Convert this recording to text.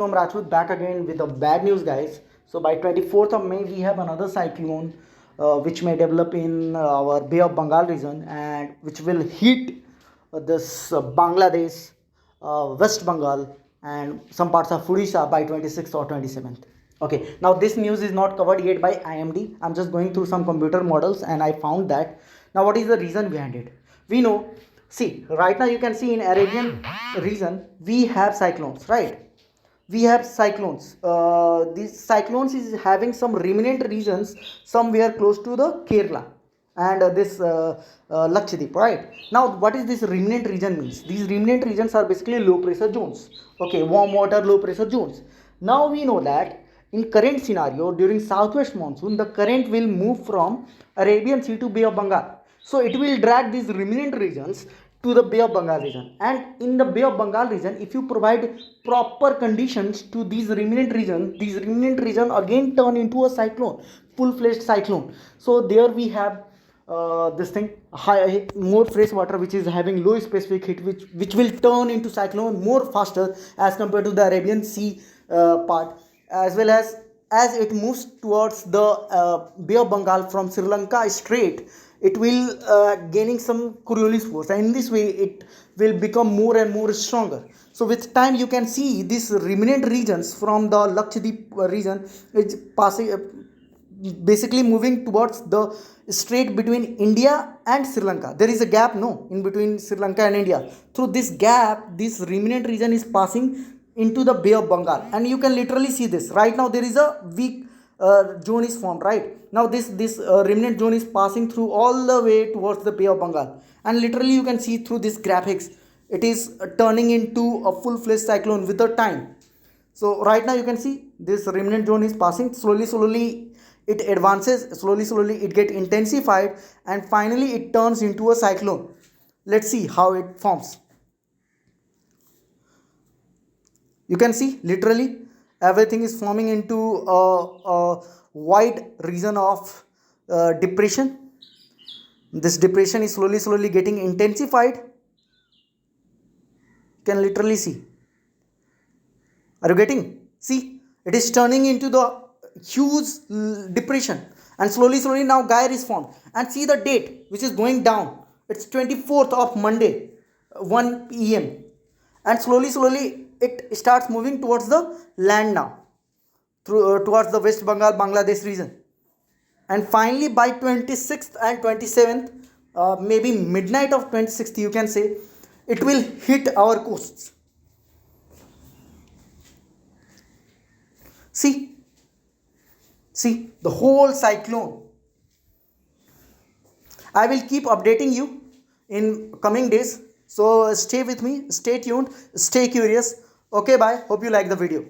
I'm Rajput back again with the bad news, guys. So by 24th of May, we have another cyclone which may develop in our Bay of Bengal region and which will hit this Bangladesh, West Bengal, and some parts of Odisha by 26th or 27th. Okay, now this news is not covered yet by IMD. I'm just going through some computer models and I found that. Now, what is the reason behind it? We know, see, right now you can see in Arabian region we have cyclones, right? We have cyclones. These cyclones is having some remnant regions somewhere close to the Kerala and this Lakshadweep, right? Now, what is this remnant region means? These remnant regions are basically low pressure zones. Okay, warm water, low pressure zones. Now we know that in current scenario during southwest monsoon, the current will move from Arabian Sea to Bay of Bengal. So it will drag these remnant regions to the Bay of Bengal region. And in the Bay of Bengal region, if you provide proper conditions to these remnant region again turn into a cyclone, full-fledged cyclone. So there we have this thing high, more fresh water which is having low specific heat which will turn into cyclone more faster as compared to the Arabian Sea part, as well as it moves towards the Bay of Bengal from Sri Lanka Strait, it will gaining some Coriolis force, and in this way it will become more and more stronger. So with time you can see these remnant regions from the Lakshadweep region is passing basically moving towards the strait between India and Sri Lanka. There is a gap, no, in between Sri Lanka and India. Through this gap, this remnant region is passing into the Bay of Bengal, and you can literally see this. Right now, there is a weak zone is formed. Right now, this remnant zone is passing through all the way towards the Bay of Bengal, and literally you can see through this graphics, it is turning into a full-fledged cyclone with the time. So right now you can see this remnant zone is passing slowly, it advances slowly, it get intensified, and finally it turns into a cyclone. Let's see how it forms. You can see literally everything is forming into a wide region of depression. This depression is slowly getting intensified. You can literally see. Are you getting? See, it is turning into the huge depression, and slowly now gyre is formed. And see the date which is going down. It's 24th of Monday, 1 p.m. And slowly it starts moving towards the land now, through towards the West Bengal Bangladesh region. And finally by 26th and 27th, maybe midnight of 26th, you can say, it will hit our coasts. See the whole cyclone. I will keep updating you in coming days. So stay with me, stay tuned, stay curious. Okay, bye. Hope you like the video.